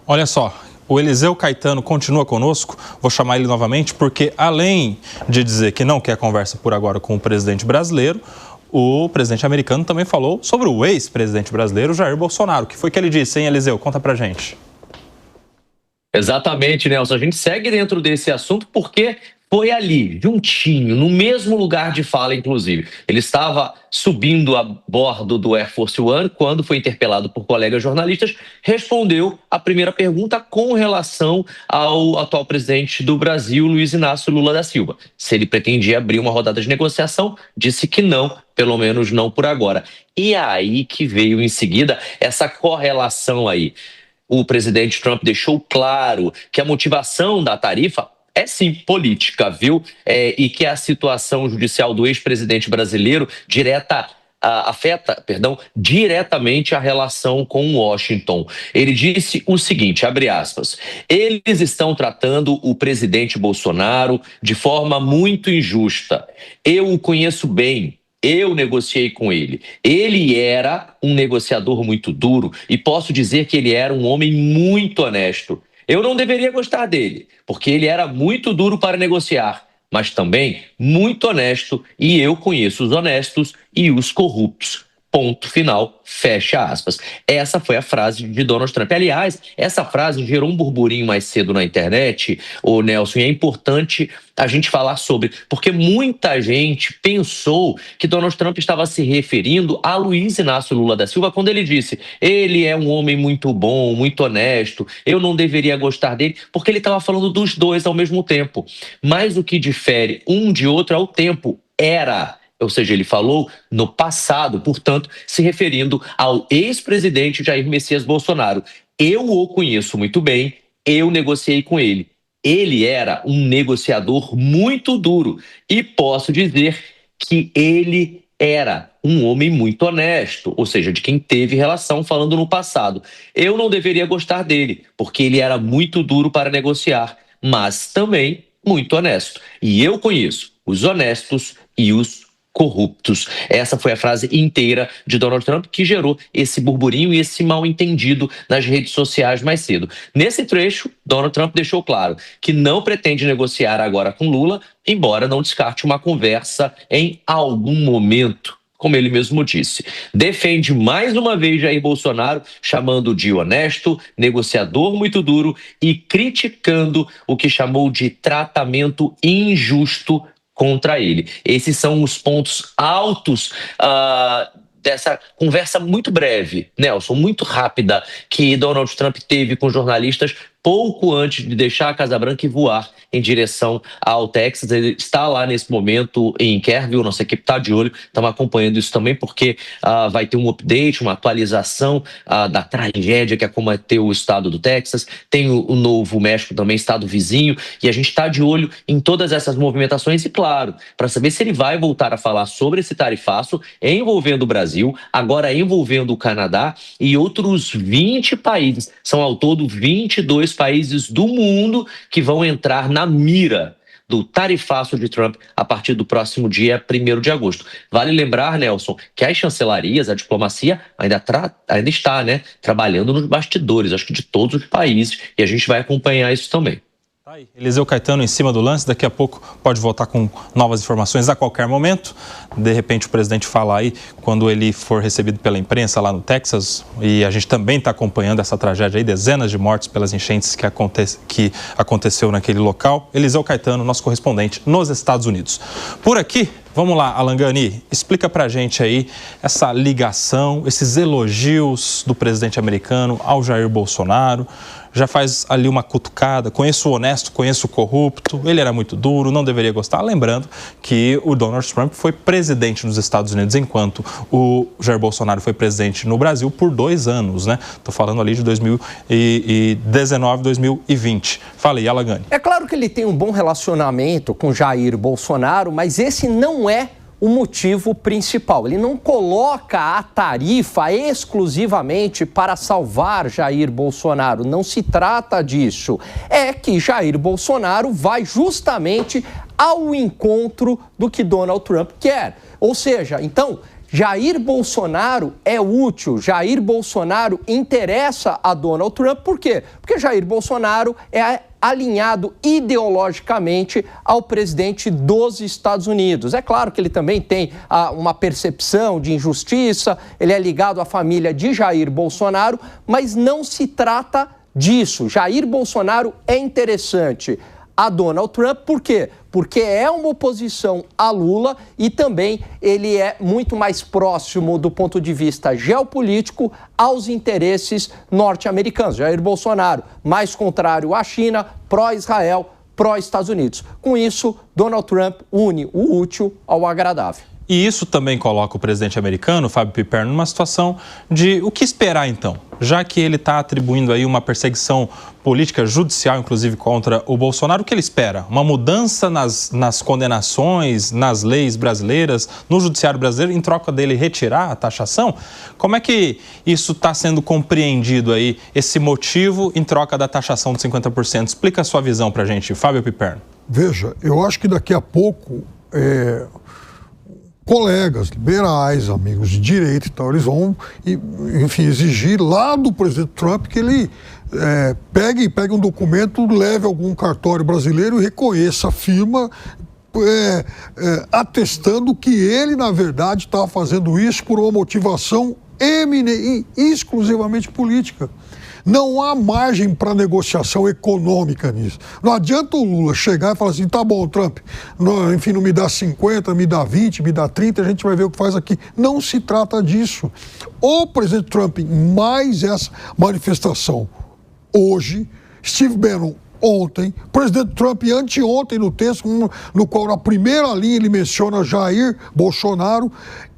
Olha só, o Eliseu Caetano continua conosco, vou chamar ele novamente, porque além de dizer que não quer conversa por agora com o presidente brasileiro, o presidente americano também falou sobre o ex-presidente brasileiro, Jair Bolsonaro. O que foi que ele disse, hein, Eliseu? Conta pra gente. Exatamente, Nelson. A gente segue dentro desse assunto porque foi ali, juntinho, no mesmo lugar de fala, inclusive. Ele estava subindo a bordo do Air Force One quando foi interpelado por colegas jornalistas, respondeu a primeira pergunta com relação ao atual presidente do Brasil, Luiz Inácio Lula da Silva. Se ele pretendia abrir uma rodada de negociação, disse que não, pelo menos não por agora. E aí que veio em seguida essa correlação aí. O presidente Trump deixou claro que a motivação da tarifa é sim política, viu? E que a situação judicial do ex-presidente brasileiro afeta diretamente a relação com Washington. Ele disse o seguinte, abre aspas, eles estão tratando o presidente Bolsonaro de forma muito injusta. Eu o conheço bem. Eu negociei com ele. Ele era um negociador muito duro e posso dizer que ele era um homem muito honesto. Eu não deveria gostar dele, porque ele era muito duro para negociar, mas também muito honesto e eu conheço os honestos e os corruptos. Ponto final, fecha aspas. Essa foi a frase de Donald Trump. Aliás, essa frase gerou um burburinho mais cedo na internet, ô Nelson, e é importante a gente falar sobre, porque muita gente pensou que Donald Trump estava se referindo a Luiz Inácio Lula da Silva quando ele disse ele é um homem muito bom, muito honesto, eu não deveria gostar dele, porque ele estava falando dos dois ao mesmo tempo. Mas o que difere um de outro é o tempo, ou seja, ele falou no passado, portanto, se referindo ao ex-presidente Jair Messias Bolsonaro. Eu o conheço muito bem, eu negociei com ele. Ele era um negociador muito duro e posso dizer que ele era um homem muito honesto, ou seja, de quem teve relação falando no passado. Eu não deveria gostar dele, porque ele era muito duro para negociar, mas também muito honesto. E eu conheço os honestos e os corruptos. Essa foi a frase inteira de Donald Trump que gerou esse burburinho e esse mal-entendido nas redes sociais mais cedo. Nesse trecho, Donald Trump deixou claro que não pretende negociar agora com Lula, embora não descarte uma conversa em algum momento. Como ele mesmo disse, defende mais uma vez Jair Bolsonaro, chamando de honesto, negociador muito duro e criticando o que chamou de tratamento injusto contra ele. Esses são os pontos altos dessa conversa muito breve, Nelson, muito rápida, que Donald Trump teve com jornalistas pouco antes de deixar a Casa Branca e voar em direção ao Texas. Ele está lá nesse momento em Kerrville, nossa equipe está de olho, estamos acompanhando isso também, porque vai ter um update, uma atualização da tragédia que acometeu o estado do Texas, tem o Novo México também, estado vizinho, e a gente está de olho em todas essas movimentações e, claro, para saber se ele vai voltar a falar sobre esse tarifaço envolvendo o Brasil, agora envolvendo o Canadá e outros 20 países. São ao todo 22 países do mundo que vão entrar na mira do tarifaço de Trump a partir do próximo dia 1º de agosto. Vale lembrar, Nelson, que as chancelarias, a diplomacia ainda está, trabalhando nos bastidores, acho que de todos os países, e a gente vai acompanhar isso também. Eliseu Caetano em cima do lance, daqui a pouco pode voltar com novas informações a qualquer momento. De repente o presidente fala aí quando ele for recebido pela imprensa lá no Texas, e a gente também está acompanhando essa tragédia aí, dezenas de mortos pelas enchentes que aconteceu naquele local. Eliseu Caetano, nosso correspondente nos Estados Unidos. Por aqui, vamos lá, Alan Gani, explica pra gente aí essa ligação, esses elogios do presidente americano ao Jair Bolsonaro. Já faz ali uma cutucada, conheço o honesto, conheço o corrupto, ele era muito duro, não deveria gostar. Lembrando que o Donald Trump foi presidente nos Estados Unidos, enquanto o Jair Bolsonaro foi presidente no Brasil por 2 anos, né? Estou falando ali de 2019, 2020. Fala aí, Alan Gani. É claro que ele tem um bom relacionamento com Jair Bolsonaro, mas esse não é o motivo principal. Ele não coloca a tarifa exclusivamente para salvar Jair Bolsonaro. Não se trata disso. É que Jair Bolsonaro vai justamente ao encontro do que Donald Trump quer. Ou seja, então, Jair Bolsonaro é útil, Jair Bolsonaro interessa a Donald Trump. Por quê? Porque Jair Bolsonaro é alinhado ideologicamente ao presidente dos Estados Unidos. É claro que ele também tem uma percepção de injustiça, ele é ligado à família de Jair Bolsonaro, mas não se trata disso. Jair Bolsonaro é interessante a Donald Trump, por quê? Porque é uma oposição a Lula e também ele é muito mais próximo do ponto de vista geopolítico aos interesses norte-americanos. Jair Bolsonaro, mais contrário à China, pró-Israel, pró-Estados Unidos. Com isso, Donald Trump une o útil ao agradável. E isso também coloca o presidente americano, Fábio Piperno, numa situação de o que esperar então? Já que ele está atribuindo aí uma perseguição política, judicial, inclusive, contra o Bolsonaro, o que ele espera? Uma mudança nas condenações, nas leis brasileiras, no judiciário brasileiro, em troca dele retirar a taxação? Como é que isso está sendo compreendido aí, esse motivo em troca da taxação de 50%? Explica a sua visão para a gente, Fábio Piperno. Veja, eu acho que daqui a pouco... colegas liberais, amigos de direita e tal, eles vão, enfim, exigir lá do presidente Trump que ele pegue um documento, leve algum cartório brasileiro e reconheça a firma, atestando que ele, na verdade, estava fazendo isso por uma motivação exclusivamente política. Não há margem para negociação econômica nisso. Não adianta o Lula chegar e falar assim, tá bom, Trump, enfim, não me dá 50, me dá 20, me dá 30, a gente vai ver o que faz aqui. Não se trata disso. O presidente Trump, mais essa manifestação hoje, Steve Bannon ontem, presidente Trump anteontem no texto, no qual na primeira linha ele menciona Jair Bolsonaro,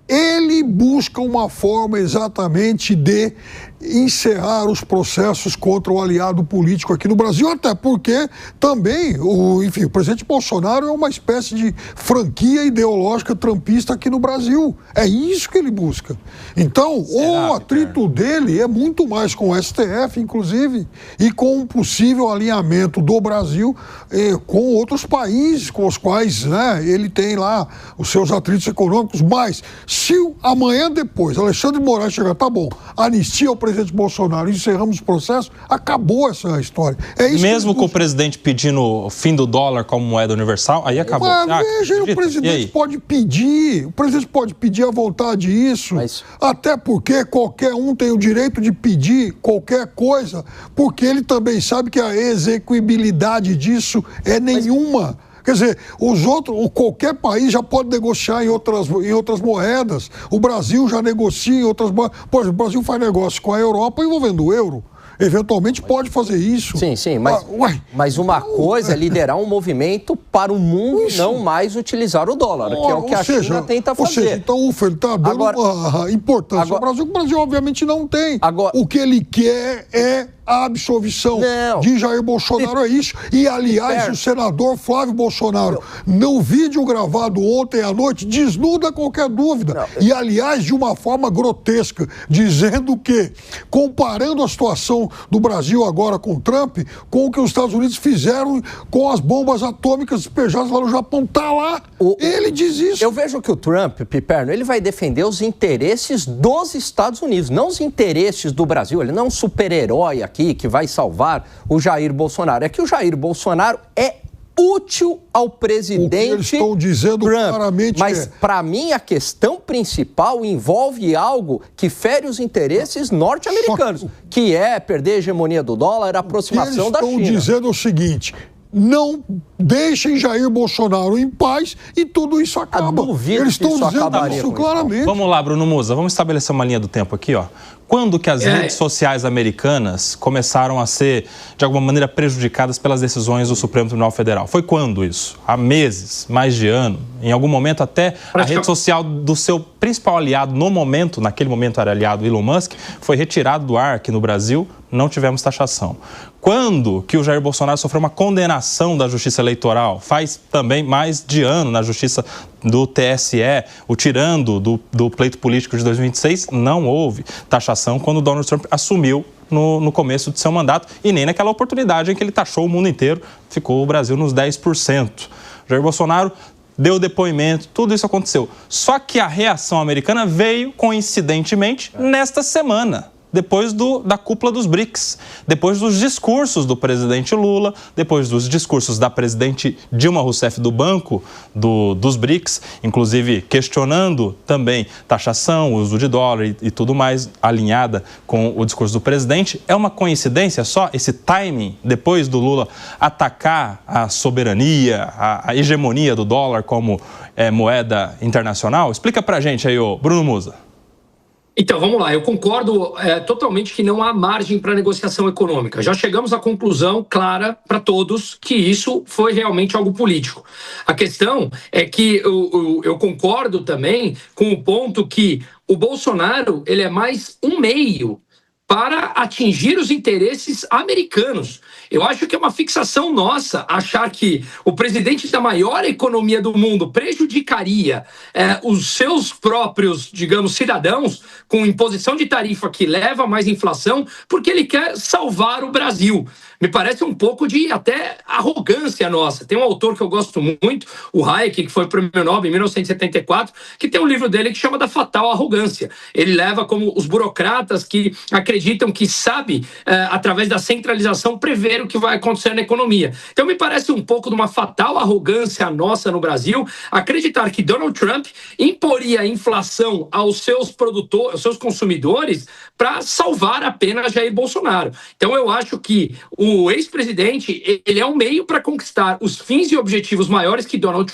ele busca uma forma exatamente de encerrar os processos contra o aliado político aqui no Brasil, até porque também, o presidente Bolsonaro é uma espécie de franquia ideológica trumpista aqui no Brasil. É isso que ele busca. Então, o atrito dele é muito mais com o STF, inclusive, e com um possível alinhamento do Brasil com outros países com os quais, né, ele tem lá os seus atritos econômicos. Mas, se amanhã depois Alexandre de Moraes chegar, tá bom, anistia o presidente Bolsonaro, encerramos o processo, acabou essa história. É isso. Mesmo com o presidente pedindo o fim do dólar como moeda universal, aí acabou. Mas veja, o presidente pode pedir à vontade isso, até porque qualquer um tem o direito de pedir qualquer coisa, porque ele também sabe que a execuibilidade disso é nenhuma. Quer dizer, qualquer país já pode negociar em outras moedas. O Brasil já negocia em outras moedas. Por exemplo, o Brasil faz negócio com a Europa envolvendo o euro. Eventualmente pode fazer isso. Sim, mas uma coisa é liderar um movimento para o mundo não mais utilizar o dólar, que é o que a China tenta fazer. Ou seja, então ele está dando uma importância ao Brasil, que o Brasil obviamente não tem. O que ele quer é a absolvição de Jair Bolsonaro, é isso. E, aliás, o senador Flávio Bolsonaro, no vídeo gravado ontem à noite, desnuda qualquer dúvida. E, aliás, de uma forma grotesca, dizendo que, comparando a situação do Brasil agora com Trump, com o que os Estados Unidos fizeram com as bombas atômicas despejadas lá no Japão, tá lá. Ele diz isso. Eu vejo que o Trump, Piperno, ele vai defender os interesses dos Estados Unidos, não os interesses do Brasil. Ele não é um super-herói aqui que vai salvar o Jair Bolsonaro. É que o Jair Bolsonaro é útil ao presidente Trump. O que eu estou dizendo claramente mas, para mim, a questão principal envolve algo que fere os interesses norte-americanos, que é perder a hegemonia do dólar, a aproximação da China. Eles estão dizendo o seguinte: não deixem Jair Bolsonaro em paz e tudo isso acaba. Eles estão dizendo isso claramente. Vamos lá, Bruno Musa, vamos estabelecer uma linha do tempo aqui, ó. Quando que as redes sociais americanas começaram a ser, de alguma maneira, prejudicadas pelas decisões do Supremo Tribunal Federal? Foi quando isso? Há meses, mais de ano? Em algum momento até a rede social do seu principal aliado no momento, naquele momento era aliado Elon Musk, foi retirado do ar aqui no Brasil, não tivemos taxação. Quando que o Jair Bolsonaro sofreu uma condenação da Justiça Eleitoral? Faz também mais de ano na Justiça do TSE, o tirando do pleito político de 2026, não houve taxação quando o Donald Trump assumiu no começo de seu mandato e nem naquela oportunidade em que ele taxou o mundo inteiro, ficou o Brasil nos 10%. Jair Bolsonaro deu depoimento, tudo isso aconteceu. Só que a reação americana veio, coincidentemente, nesta semana. Depois da cúpula dos BRICS, depois dos discursos do presidente Lula, depois dos discursos da presidente Dilma Rousseff do Banco dos BRICS, inclusive questionando também taxação, uso de dólar e tudo mais, alinhada com o discurso do presidente. É uma coincidência só esse timing, depois do Lula atacar a soberania, a hegemonia do dólar como moeda internacional? Explica pra gente aí, ô Bruno Musa. Então, vamos lá. Eu concordo totalmente que não há margem para negociação econômica. Já chegamos à conclusão clara para todos que isso foi realmente algo político. A questão é que eu concordo também com o ponto que o Bolsonaro ele é mais um meio para atingir os interesses americanos. Eu acho que é uma fixação nossa achar que o presidente da maior economia do mundo prejudicaria os seus próprios, digamos, cidadãos com imposição de tarifa que leva a mais inflação porque ele quer salvar o Brasil. Me parece um pouco de até arrogância nossa. Tem um autor que eu gosto muito, o Hayek, que foi prêmio Nobel em 1974, que tem um livro dele que chama da Fatal Arrogância. Ele leva como os burocratas que acreditam que sabe, através da centralização, prever o que vai acontecer na economia. Então me parece um pouco de uma fatal arrogância nossa no Brasil, acreditar que Donald Trump imporia inflação aos seus produtores, aos seus consumidores, para salvar apenas Jair Bolsonaro. Então eu acho que o ex-presidente ele é um meio para conquistar os fins e objetivos maiores que Donald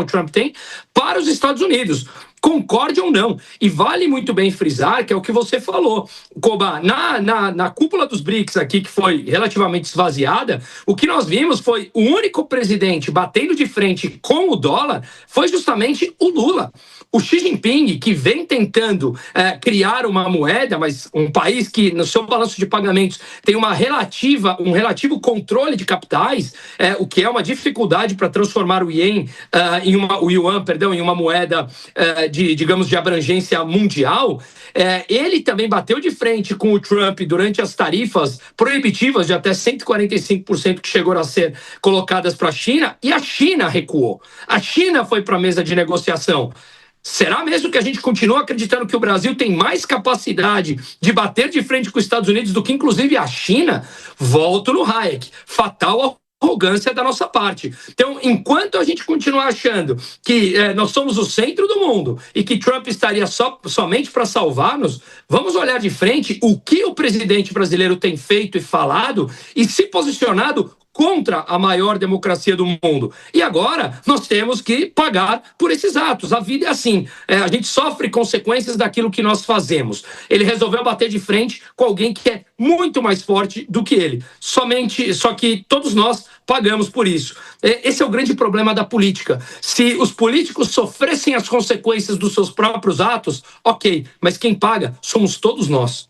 Trump tem para os Estados Unidos. Concorde ou não. E vale muito bem frisar, que é o que você falou, Koba, na cúpula dos BRICS aqui, que foi relativamente esvaziada, o que nós vimos foi o único presidente batendo de frente com o dólar foi justamente o Lula. O Xi Jinping, que vem tentando criar uma moeda, mas um país que no seu balanço de pagamentos tem um relativo controle de capitais, o que é uma dificuldade para transformar o yuan em uma moeda de abrangência mundial, ele também bateu de frente com o Trump durante as tarifas proibitivas de até 145% que chegaram a ser colocadas para a China, e a China recuou. A China foi para a mesa de negociação. Será mesmo que a gente continua acreditando que o Brasil tem mais capacidade de bater de frente com os Estados Unidos do que inclusive a China? Volto no Hayek. Fatal arrogância da nossa parte. Então, enquanto a gente continuar achando que nós somos o centro do mundo e que Trump estaria somente para salvar-nos, vamos olhar de frente o que o presidente brasileiro tem feito e falado e se posicionado contra a maior democracia do mundo. E agora nós temos que pagar por esses atos. A vida é assim. A gente sofre consequências daquilo que nós fazemos. Ele resolveu bater de frente com alguém que é muito mais forte do que ele. Só que todos nós pagamos por isso. Esse é o grande problema da política. Se os políticos sofressem as consequências dos seus próprios atos, ok, mas quem paga somos todos nós.